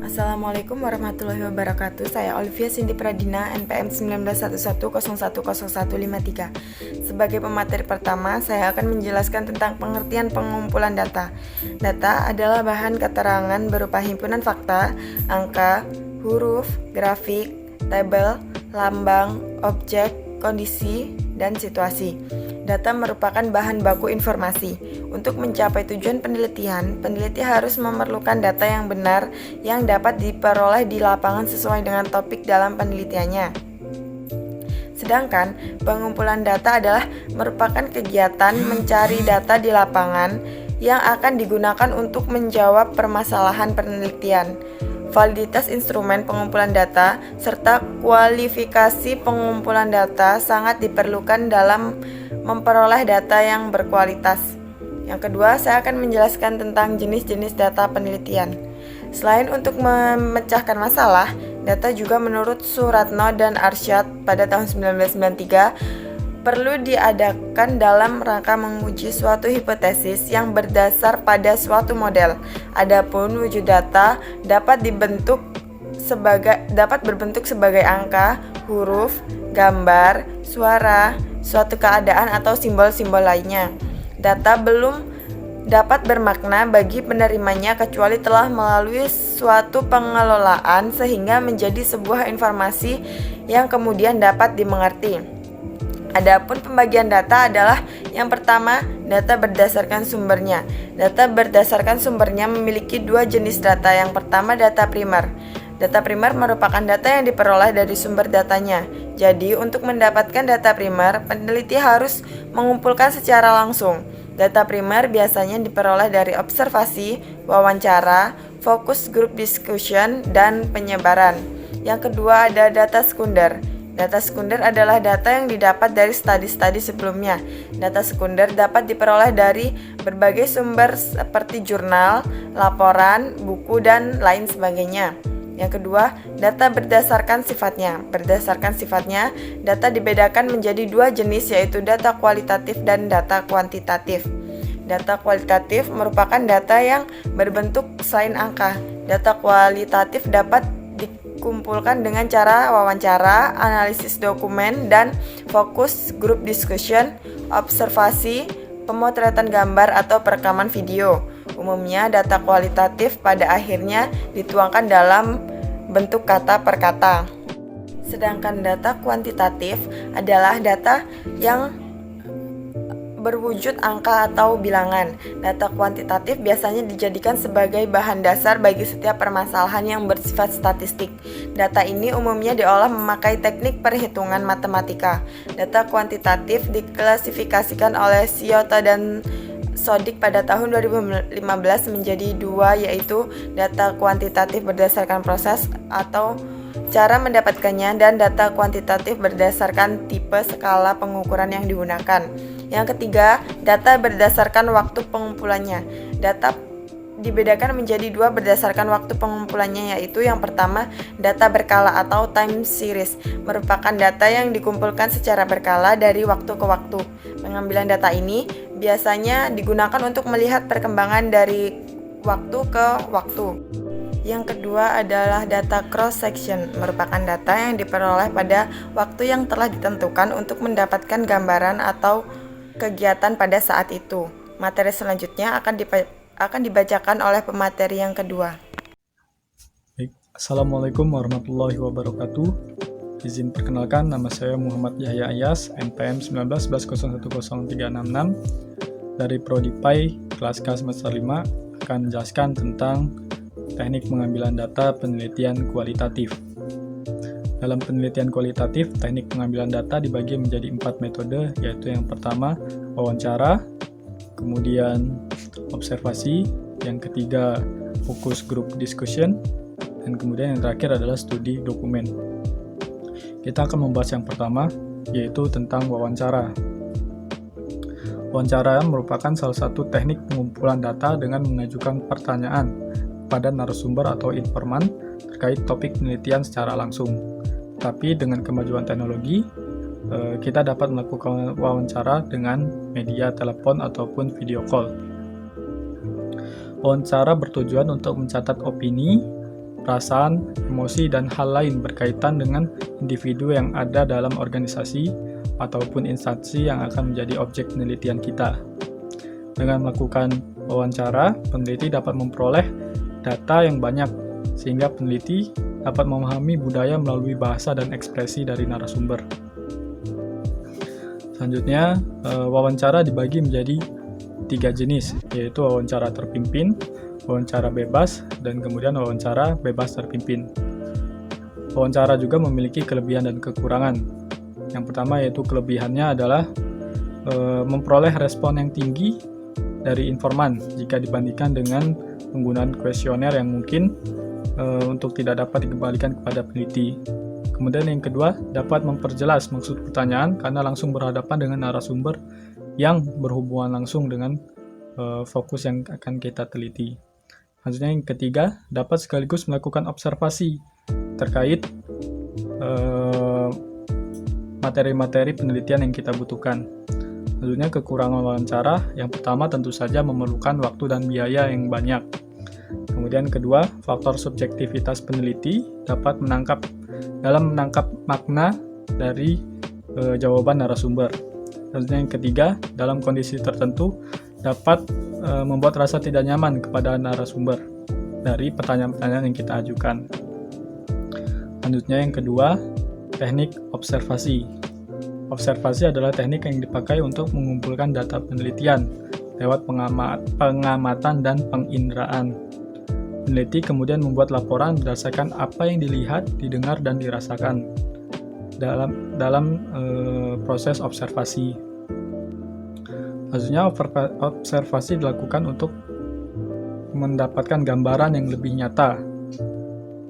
Assalamualaikum warahmatullahi wabarakatuh. Saya Olivia Cindy Pradina, NPM 1911010153. Sebagai pemateri pertama, saya akan menjelaskan tentang pengertian pengumpulan data. Data adalah bahan keterangan berupa himpunan fakta, angka, huruf, grafik, tabel, lambang, objek, kondisi, dan situasi. Data merupakan bahan baku informasi. Untuk mencapai tujuan penelitian, peneliti harus memerlukan data yang benar yang dapat diperoleh di lapangan sesuai dengan topik dalam penelitiannya. Sedangkan pengumpulan data adalah merupakan kegiatan mencari data di lapangan yang akan digunakan untuk menjawab permasalahan penelitian. Validitas instrumen pengumpulan data serta kualifikasi pengumpulan data sangat diperlukan dalam memperoleh data yang berkualitas. Yang kedua, saya akan menjelaskan tentang jenis-jenis data penelitian. Selain untuk memecahkan masalah, data juga menurut Suratno dan Arsyad pada tahun 1993 perlu diadakan dalam rangka menguji suatu hipotesis yang berdasar pada suatu model. Adapun wujud data dapat berbentuk sebagai angka, huruf, gambar, suara, suatu keadaan atau simbol-simbol lainnya. Data belum dapat bermakna bagi penerimanya kecuali telah melalui suatu pengelolaan sehingga menjadi sebuah informasi yang kemudian dapat dimengerti. Adapun pembagian data adalah yang pertama, data berdasarkan sumbernya. Data berdasarkan sumbernya memiliki dua jenis data. Yang pertama, data primer. Data primer merupakan data yang diperoleh dari sumber datanya. Jadi, untuk mendapatkan data primer, peneliti harus mengumpulkan secara langsung. Data primer biasanya diperoleh dari observasi, wawancara, focus group discussion, dan penyebaran. Yang kedua ada data sekunder. Data sekunder adalah data yang didapat dari studi-studi sebelumnya. Data sekunder dapat diperoleh dari berbagai sumber seperti jurnal, laporan, buku, dan lain sebagainya. Yang kedua, data berdasarkan sifatnya. Berdasarkan sifatnya, data dibedakan menjadi dua jenis, yaitu data kualitatif dan data kuantitatif. Data kualitatif merupakan data yang berbentuk selain angka. Data kualitatif dapat dikumpulkan dengan cara wawancara, analisis dokumen, dan fokus group discussion, observasi, pemotretan gambar atau perekaman video. Umumnya data kualitatif pada akhirnya dituangkan dalam bentuk kata per kata. Sedangkan data kuantitatif adalah data yang berwujud angka atau bilangan. Data kuantitatif biasanya dijadikan sebagai bahan dasar bagi setiap permasalahan yang bersifat statistik. Data ini umumnya diolah memakai teknik perhitungan matematika. Data kuantitatif diklasifikasikan oleh Sciotto dan Sodik pada tahun 2015 menjadi dua, yaitu data kuantitatif berdasarkan proses atau cara mendapatkannya dan data kuantitatif berdasarkan tipe skala pengukuran yang digunakan. Yang ketiga, data berdasarkan waktu pengumpulannya. Data dibedakan menjadi dua berdasarkan waktu pengumpulannya, yaitu yang pertama, data berkala atau time series, merupakan data yang dikumpulkan secara berkala dari waktu ke waktu. Pengambilan data ini biasanya digunakan untuk melihat perkembangan dari waktu ke waktu. Yang kedua adalah data cross-section, merupakan data yang diperoleh pada waktu yang telah ditentukan untuk mendapatkan gambaran atau kegiatan pada saat itu. Materi selanjutnya akan dibacakan oleh pemateri yang kedua. Baik, Assalamualaikum warahmatullahi wabarakatuh. Izin perkenalkan, nama saya Muhammad Yahya Ayas, NPM 1911010366 dari Prodi PAI kelas K semester 5 akan menjelaskan tentang teknik pengambilan data penelitian kualitatif. Dalam penelitian kualitatif, teknik pengambilan data dibagi menjadi 4 metode, yaitu yang pertama, wawancara, kemudian observasi, yang ketiga, focus group discussion, dan kemudian yang terakhir adalah studi dokumen. Kita akan membahas yang pertama, yaitu tentang wawancara. Wawancara merupakan salah satu teknik pengumpulan data dengan mengajukan pertanyaan pada narasumber atau informan terkait topik penelitian secara langsung. Tapi dengan kemajuan teknologi, kita dapat melakukan wawancara dengan media telepon ataupun video call. Wawancara bertujuan untuk mencatat opini, perasaan, emosi, dan hal lain berkaitan dengan individu yang ada dalam organisasi ataupun instansi yang akan menjadi objek penelitian kita. Dengan melakukan wawancara, peneliti dapat memperoleh data yang banyak, sehingga peneliti dapat memahami budaya melalui bahasa dan ekspresi dari narasumber. Selanjutnya, wawancara dibagi menjadi 3 jenis, yaitu wawancara terpimpin, wawancara bebas, dan kemudian wawancara bebas terpimpin. Wawancara juga memiliki kelebihan dan kekurangan. Yang pertama yaitu kelebihannya adalah memperoleh respon yang tinggi dari informan jika dibandingkan dengan penggunaan kuesioner yang mungkin untuk tidak dapat dikembalikan kepada peneliti. Kemudian yang kedua, dapat memperjelas maksud pertanyaan karena langsung berhadapan dengan narasumber yang berhubungan langsung dengan fokus yang akan kita teliti. Selanjutnya yang ketiga, dapat sekaligus melakukan observasi terkait materi-materi penelitian yang kita butuhkan. Selanjutnya kekurangan wawancara, yang pertama tentu saja memerlukan waktu dan biaya yang banyak. Kemudian kedua, faktor subjektivitas peneliti dapat menangkap makna dari jawaban narasumber. Selanjutnya yang ketiga, dalam kondisi tertentu dapat membuat rasa tidak nyaman kepada narasumber dari pertanyaan-pertanyaan yang kita ajukan. Selanjutnya yang kedua, teknik observasi. Observasi adalah teknik yang dipakai untuk mengumpulkan data penelitian lewat pengamatan dan penginderaan. Peneliti kemudian membuat laporan berdasarkan apa yang dilihat, didengar, dan dirasakan dalam proses observasi. Selanjutnya, observasi dilakukan untuk mendapatkan gambaran yang lebih nyata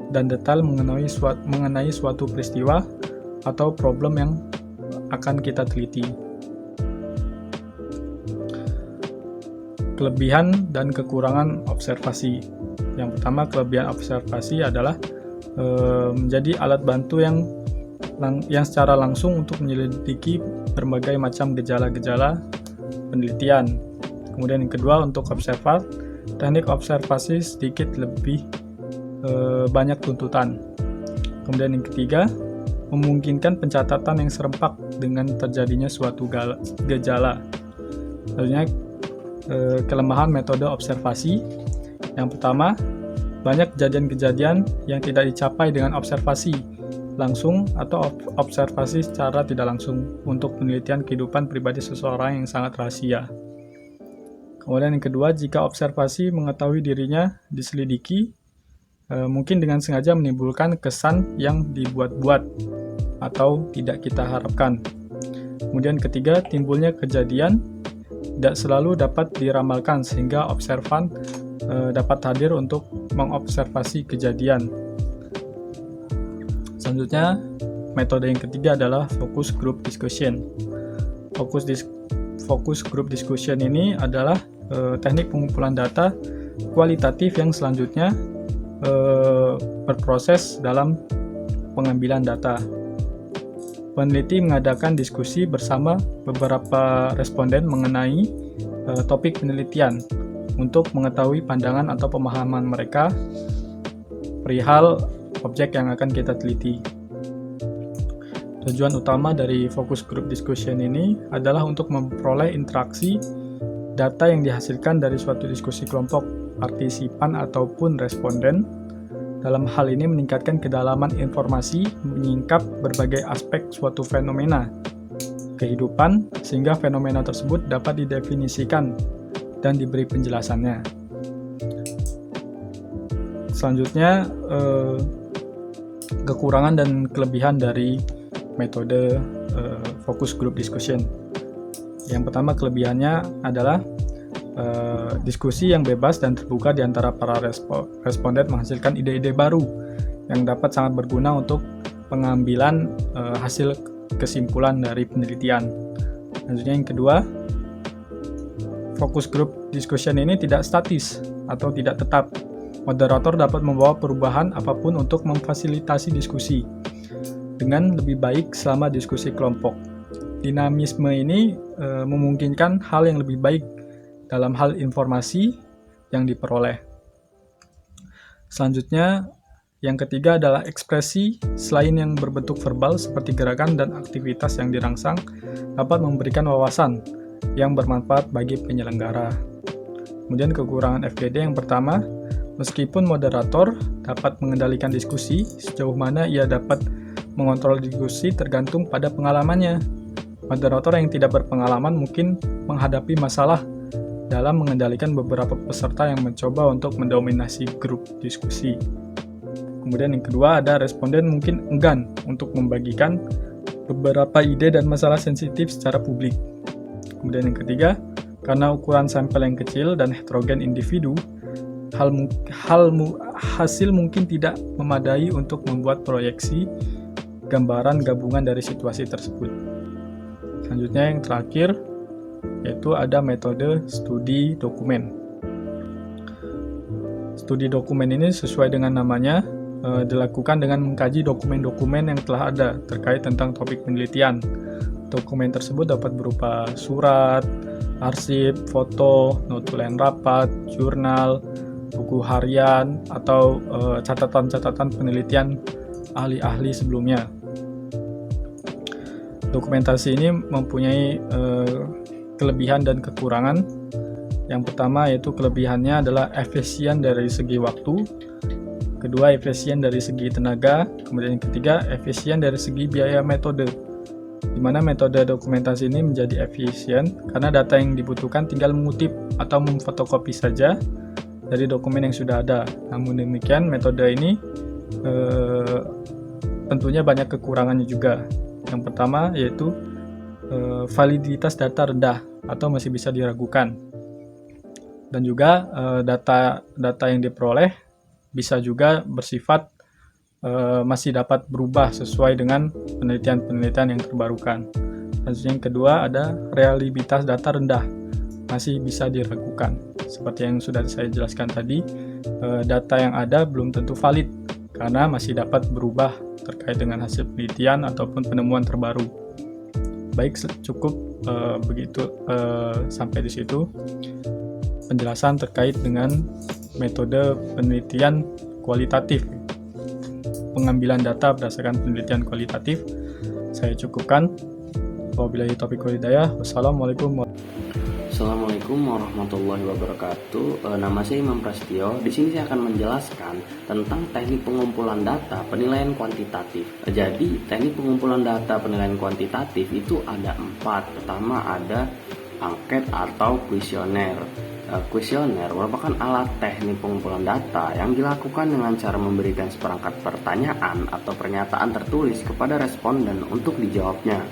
dan detail mengenai suatu peristiwa atau problem yang akan kita teliti. Kelebihan dan kekurangan observasi. Yang pertama, kelebihan observasi adalah menjadi alat bantu yang secara langsung untuk menyelidiki berbagai macam gejala-gejala penelitian. Kemudian yang kedua, untuk teknik observasi sedikit lebih banyak tuntutan. Kemudian yang ketiga, memungkinkan pencatatan yang serempak dengan terjadinya suatu gejala. Selanjutnya, kelemahan metode observasi. Yang pertama, banyak kejadian-kejadian yang tidak dicapai dengan observasi langsung atau observasi secara tidak langsung untuk penelitian kehidupan pribadi seseorang yang sangat rahasia. Kemudian yang kedua, jika observasi mengetahui dirinya diselidiki, mungkin dengan sengaja menimbulkan kesan yang dibuat-buat atau tidak kita harapkan. Kemudian ketiga, timbulnya kejadian tidak selalu dapat diramalkan sehingga observan dapat hadir untuk mengobservasi kejadian. Selanjutnya, metode yang ketiga adalah focus group discussion. Focus group discussion ini adalah teknik pengumpulan data kualitatif yang selanjutnya berproses dalam pengambilan data. Peneliti mengadakan diskusi bersama beberapa responden mengenai topik penelitian untuk mengetahui pandangan atau pemahaman mereka perihal objek yang akan kita teliti. Tujuan utama dari focus group discussion ini adalah untuk memperoleh interaksi data yang dihasilkan dari suatu diskusi kelompok partisipan ataupun responden. Dalam hal ini meningkatkan kedalaman informasi, menyingkap berbagai aspek suatu fenomena kehidupan, sehingga fenomena tersebut dapat didefinisikan dan diberi penjelasannya. Selanjutnya, kekurangan dan kelebihan dari metode focus group discussion. Yang pertama, kelebihannya adalah diskusi yang bebas dan terbuka di antara para responden menghasilkan ide-ide baru yang dapat sangat berguna untuk pengambilan hasil kesimpulan dari penelitian. Selanjutnya yang kedua, focus group discussion ini tidak statis atau tidak tetap. Moderator dapat membawa perubahan apapun untuk memfasilitasi diskusi dengan lebih baik selama diskusi kelompok. Dinamisme ini memungkinkan hal yang lebih baik dalam hal informasi yang diperoleh. Selanjutnya, Yang ketiga adalah ekspresi selain yang berbentuk verbal seperti gerakan dan aktivitas yang dirangsang dapat memberikan wawasan yang bermanfaat bagi penyelenggara. Kemudian kekurangan FGD yang pertama, meskipun moderator dapat mengendalikan diskusi, sejauh mana ia dapat mengontrol diskusi tergantung pada pengalamannya. Moderator yang tidak berpengalaman mungkin menghadapi masalah dalam mengendalikan beberapa peserta yang mencoba untuk mendominasi grup diskusi. Kemudian yang kedua ada responden mungkin enggan untuk membagikan beberapa ide dan masalah sensitif secara publik. Kemudian yang ketiga, karena ukuran sampel yang kecil dan heterogen individu, hasil mungkin tidak memadai untuk membuat proyeksi gambaran gabungan dari situasi tersebut. Selanjutnya yang terakhir, yaitu ada metode studi dokumen. Studi dokumen ini sesuai dengan namanya, dilakukan dengan mengkaji dokumen-dokumen yang telah ada terkait tentang topik penelitian. Dokumen tersebut dapat berupa surat, arsip, foto, notulen rapat, jurnal, buku harian, atau catatan-catatan penelitian ahli-ahli sebelumnya. Dokumentasi ini mempunyai kelebihan dan kekurangan. Yang pertama yaitu kelebihannya adalah efisien dari segi waktu, kedua efisien dari segi tenaga, kemudian yang ketiga efisien dari segi biaya metode, di mana metode dokumentasi ini menjadi efisien karena data yang dibutuhkan tinggal mengutip atau memfotokopi saja dari dokumen yang sudah ada. Namun demikian metode ini tentunya banyak kekurangannya juga. Yang pertama yaitu validitas data rendah atau masih bisa diragukan, dan juga data yang diperoleh bisa juga bersifat masih dapat berubah sesuai dengan penelitian-penelitian yang terbarukan. Selanjutnya yang kedua ada reliabilitas data rendah, masih bisa diragukan. Seperti yang sudah saya jelaskan tadi, data yang ada belum tentu valid karena masih dapat berubah terkait dengan hasil penelitian ataupun penemuan terbaru. Baik, cukup begitu sampai di situ penjelasan terkait dengan metode penelitian kualitatif, pengambilan data berdasarkan penelitian kualitatif. Saya cukupkan. Wabillahi taufiq wal hidayah. Wassalamualaikum warahmatullahi wabarakatuh. Nama saya Imam Prasetyo. Di sini saya akan menjelaskan tentang teknik pengumpulan data penilaian kuantitatif. Jadi, teknik pengumpulan data penilaian kuantitatif itu ada 4. Pertama ada angket atau kuesioner. Kuesioner merupakan alat teknik pengumpulan data yang dilakukan dengan cara memberikan seperangkat pertanyaan atau pernyataan tertulis kepada responden untuk dijawabnya.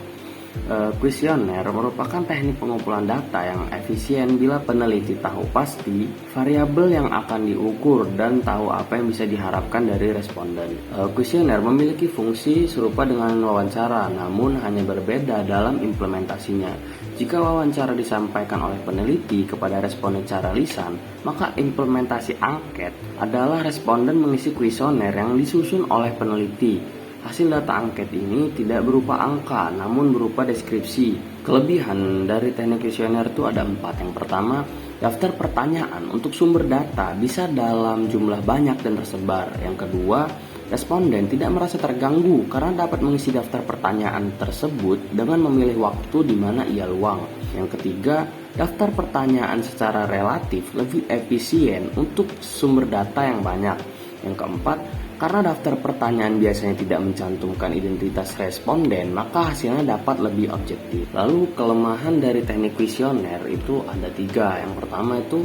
Kuesioner merupakan teknik pengumpulan data yang efisien bila peneliti tahu pasti variabel yang akan diukur dan tahu apa yang bisa diharapkan dari responden. Kuesioner memiliki fungsi serupa dengan wawancara, namun hanya berbeda dalam implementasinya. Jika wawancara disampaikan oleh peneliti kepada responden secara lisan, maka implementasi angket adalah responden mengisi kuesioner yang disusun oleh peneliti. Hasil data angket ini tidak berupa angka, namun berupa deskripsi. Kelebihan dari teknik kuesioner itu ada 4. Yang pertama, daftar pertanyaan untuk sumber data bisa dalam jumlah banyak dan tersebar. Yang kedua, responden tidak merasa terganggu karena dapat mengisi daftar pertanyaan tersebut dengan memilih waktu di mana ia luang. Yang ketiga, daftar pertanyaan secara relatif lebih efisien untuk sumber data yang banyak. Yang keempat, karena daftar pertanyaan biasanya tidak mencantumkan identitas responden, maka hasilnya dapat lebih objektif. Lalu kelemahan dari teknik kuesioner itu ada 3. Yang pertama itu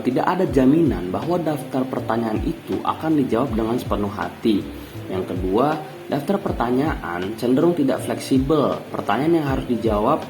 tidak ada jaminan bahwa daftar pertanyaan itu akan dijawab dengan sepenuh hati. Yang kedua, daftar pertanyaan cenderung tidak fleksibel. Pertanyaan yang harus dijawab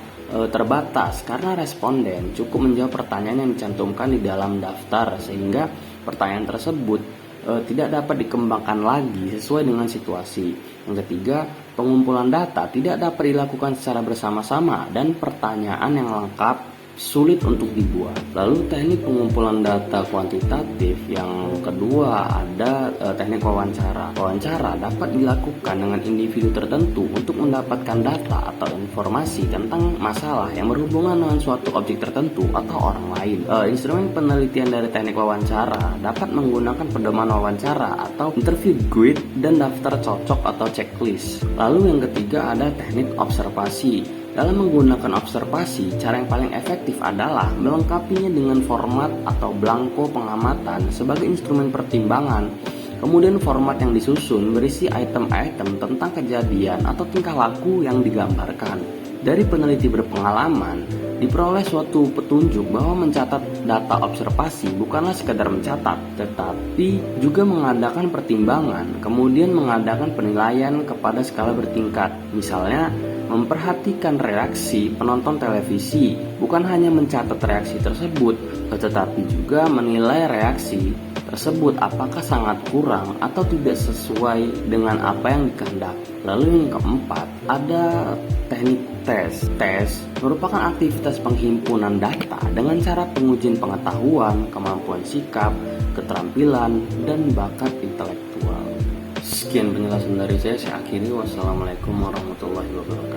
terbatas karena responden cukup menjawab pertanyaan yang dicantumkan di dalam daftar, sehingga pertanyaan tersebut tidak dapat dikembangkan lagi sesuai dengan situasi. Yang ketiga, pengumpulan data tidak dapat dilakukan secara bersama-sama dan pertanyaan yang lengkap sulit untuk dibuat. Lalu teknik pengumpulan data kuantitatif yang kedua ada teknik wawancara. Wawancara dapat dilakukan dengan individu tertentu untuk mendapatkan data atau informasi tentang masalah yang berhubungan dengan suatu objek tertentu atau orang lain. Instrumen penelitian dari teknik wawancara dapat menggunakan pedoman wawancara atau interview guide dan daftar cocok atau checklist. Lalu yang ketiga ada teknik observasi. Dalam menggunakan observasi, cara yang paling efektif adalah melengkapinya dengan format atau belangko pengamatan sebagai instrumen pertimbangan. Kemudian format yang disusun berisi item-item tentang kejadian atau tingkah laku yang digambarkan. Dari peneliti berpengalaman, diperoleh suatu petunjuk bahwa mencatat data observasi bukanlah sekedar mencatat, tetapi juga mengadakan pertimbangan, kemudian mengadakan penilaian kepada skala bertingkat. Misalnya, memperhatikan reaksi penonton televisi, bukan hanya mencatat reaksi tersebut, tetapi juga menilai reaksi tersebut apakah sangat kurang atau tidak sesuai dengan apa yang dikehendaki. Lalu yang keempat, ada teknik tes. Tes merupakan aktivitas penghimpunan data dengan cara pengujian pengetahuan, kemampuan sikap, keterampilan, dan bakat intelektual. Sekian penjelasan dari saya akhiri. Wassalamualaikum warahmatullahi wabarakatuh.